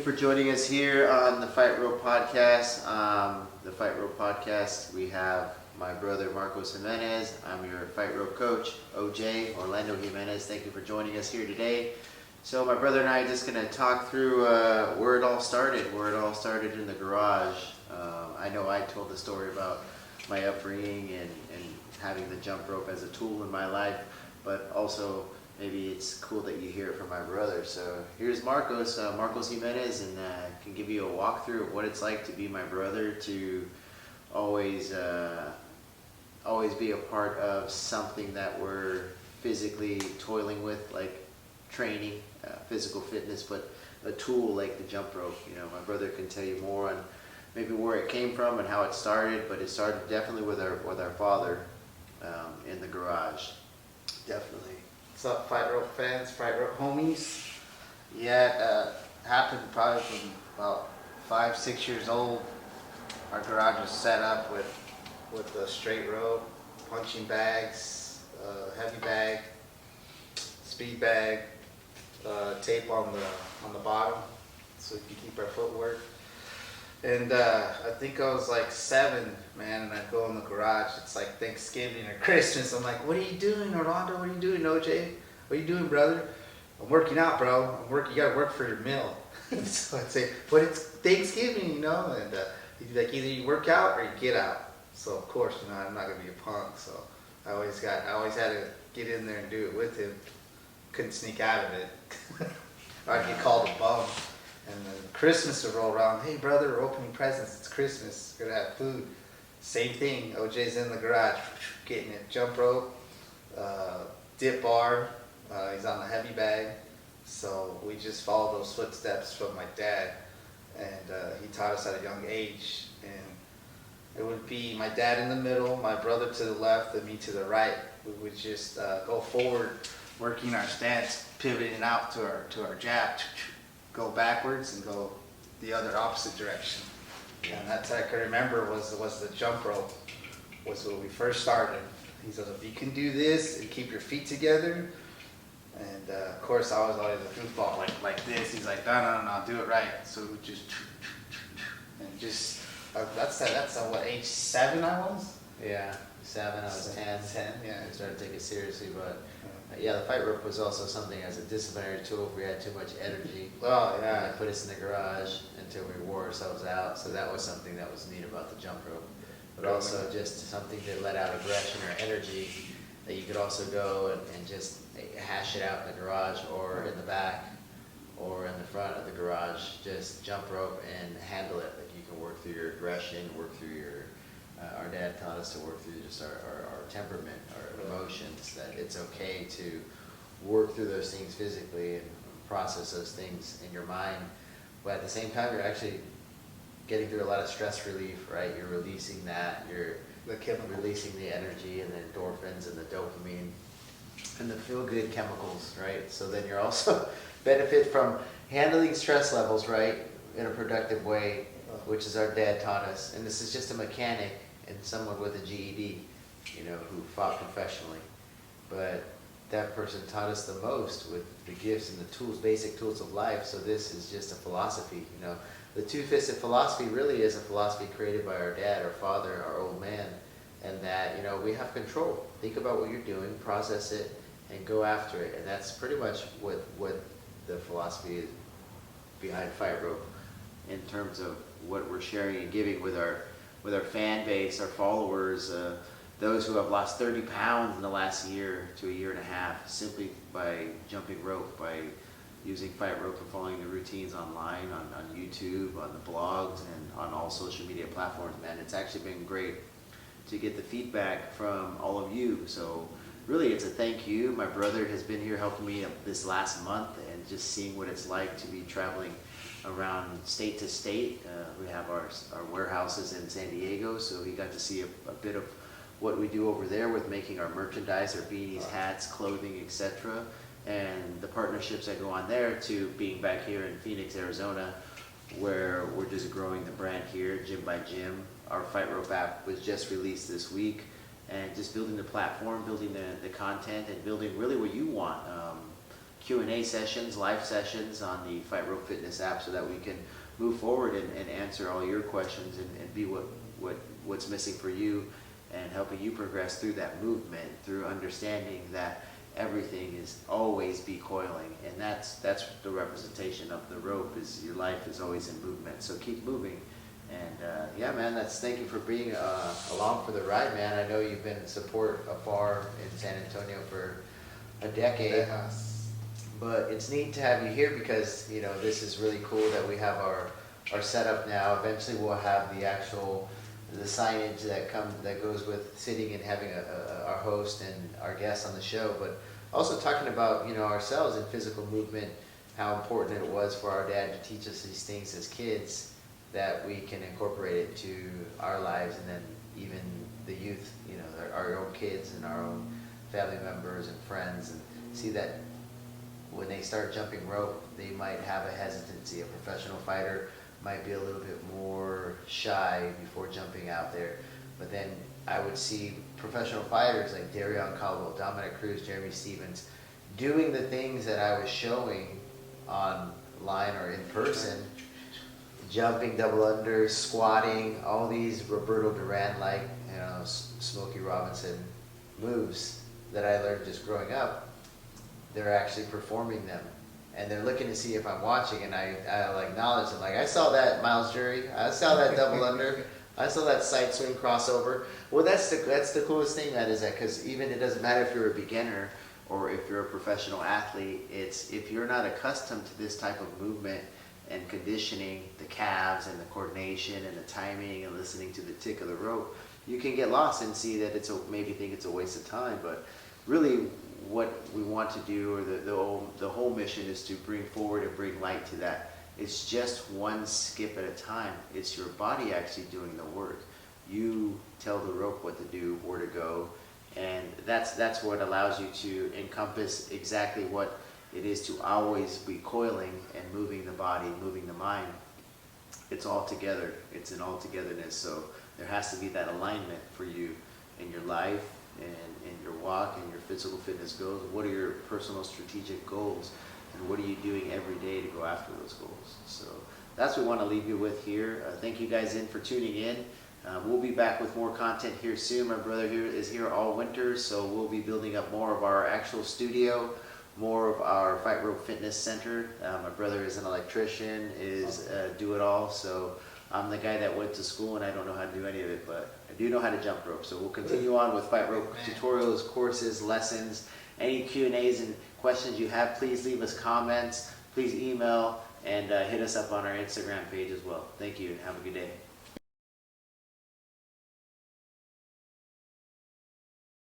For joining us here on the Fight Rope Podcast. The Fight Rope Podcast, we have my brother Marcos Jimenez. I'm your Fight Rope coach, OJ, Orlando Jimenez. Thank you for joining us here today. So my brother and I are just going to talk through where it all started, in the garage. I know I told the story about my upbringing and having the jump rope as a tool in my life, but also maybe it's cool that you hear it from my brother. So here's Marcos Jimenez, and can give you a walkthrough of what it's like to be my brother, to always be a part of something that we're physically toiling with, like training, physical fitness, but a tool like the jump rope. You know, my brother can tell you more on maybe where it came from and how it started, but it started definitely with our father in the garage. Definitely. What's up, Fight Rope fans, Fight Rope homies? Yeah, it happened probably from about 5-6 years old. Our garage was set up with a straight rope, punching bags, heavy bag, speed bag, tape on the bottom so we can keep our footwork. And I think I was like 7, man, and I'd go in the garage. It's like Thanksgiving or Christmas. I'm like, what are you doing, Orlando? What are you doing, OJ? What are you doing, brother? I'm working out, bro. You gotta work for your meal. So I'd say, but it's Thanksgiving, you know? And he'd be like, either you work out or you get out. So of course, you know, I'm not gonna be a punk. So I always had to get in there and do it with him. Couldn't sneak out of it. I'd get called a bum. And then Christmas would roll around. Hey, brother, we're opening presents. It's Christmas. We're going to have food. Same thing. OJ's in the garage getting it. Jump rope, dip bar. He's on the heavy bag. So we just followed those footsteps from my dad. And he taught us at a young age. And it would be my dad in the middle, my brother to the left, and me to the right. We would just go forward, working our stance, pivoting out to our jab. Go backwards and go the other opposite direction. And that's I can remember was the jump rope was when we first started. He says, if you can do this and keep your feet together, and of course I was always a goofball like this. He's like, no, do it right. So we just and just that's what, age 7 I was. Yeah, 7. I was 10. 10. Yeah, I started to take it seriously, but. Yeah, the fight rope was also something as a disciplinary tool if we had too much energy. Oh, yeah. They put us in the garage until we wore ourselves out, so that was something that was neat about the jump rope. But also just something that let out aggression or energy that you could also go and just hash it out in the garage or in the back or in the front of the garage. Just jump rope and handle it. Like you can work through your aggression, work through your our dad taught us to work through just our temperament, our emotions, that it's okay to work through those things physically and process those things in your mind. But at the same time, you're actually getting through a lot of stress relief, right? You're releasing that, you're releasing the energy and the endorphins and the dopamine and the feel-good chemicals, right? So then you're also benefit from handling stress levels, right, in a productive way, which is our dad taught us. And this is just a mechanic and someone with a GED, you know, who fought professionally. But that person taught us the most with the gifts and the tools, basic tools of life. So this is just a philosophy, you know. The two-fisted philosophy really is a philosophy created by our dad, our father, our old man, and that, you know, we have control. Think about what you're doing, process it, and go after it. And that's pretty much what the philosophy is behind Fight Rope in terms of what we're sharing and giving with our fan base, our followers, those who have lost 30 pounds in the last year to a year and a half simply by jumping rope, by using Fight Rope and following the routines online, on YouTube, on the blogs, and on all social media platforms, man. It's actually been great to get the feedback from all of you. So really, it's a thank you. My brother has been here helping me this last month and just seeing what it's like to be traveling around state to state. We have our warehouses in San Diego, so he got to see a bit of what we do over there with making our merchandise, our beanies, hats, clothing, etc. And the partnerships that go on there, to being back here in Phoenix, Arizona, where we're just growing the brand here, gym by gym. Our Fight Rope app was just released this week, and just building the platform, building the content, and building really what you want. Q&A sessions, live sessions on the Fight Rope Fitness app so that we can move forward and answer all your questions and be what's missing for you and helping you progress through that movement, through understanding that everything is always be coiling, and that's the representation of the rope, is your life is always in movement. So keep moving. And Yeah, man, thank you for being along for the ride, man. I know you've been in support afar in San Antonio for a decade. Yes. But it's neat to have you here because, this is really cool that we have our setup now. Eventually we'll have the signage that goes with sitting and having our host and our guests on the show, but also talking about, ourselves in physical movement, how important it was for our dad to teach us these things as kids, that we can incorporate it to our lives, and then even the youth, our own kids and our own family members and friends, and see that when they start jumping rope, they might have a hesitancy. A professional fighter might be a little bit more shy before jumping out there. But then I would see professional fighters like Darion Caldwell, Dominic Cruz, Jeremy Stevens, doing the things that I was showing online or in person, jumping double unders, squatting, all these Roberto Duran-like, Smokey Robinson moves that I learned just growing up. They're actually performing them, and they're looking to see if I'm watching, and I acknowledge them. Like, I saw that Miles Jury, I saw that double under, I saw that side swing crossover. Well, that's the coolest thing, because even it doesn't matter if you're a beginner or if you're a professional athlete. It's if you're not accustomed to this type of movement and conditioning, the calves and the coordination and the timing and listening to the tick of the rope, you can get lost and see that maybe think it's a waste of time. But really, what we want to do, or the whole mission, is to bring forward and bring light to that. It's just one skip at a time. It's your body actually doing the work. You tell the rope what to do, where to go, and that's what allows you to encompass exactly what it is to always be coiling and moving the body, moving the mind. It's all together. It's an all-togetherness. So there has to be that alignment for you in your life and in your walk and your physical fitness goals. What are your personal strategic goals, and what are you doing every day to go after those goals? So that's what we want to leave you with here. Thank you guys for tuning in. We'll be back with more content here soon. My brother here is here all winter, so we'll be building up more of our actual studio, more of our Fight Rope Fitness Center. My brother is an electrician, do it all, so I'm the guy that went to school and I don't know how to do any of it, but I do know how to jump rope. So we'll continue on with Fight Rope tutorials, courses, lessons. Any Q&As and questions you have, please leave us comments. Please email and hit us up on our Instagram page as well. Thank you and have a good day.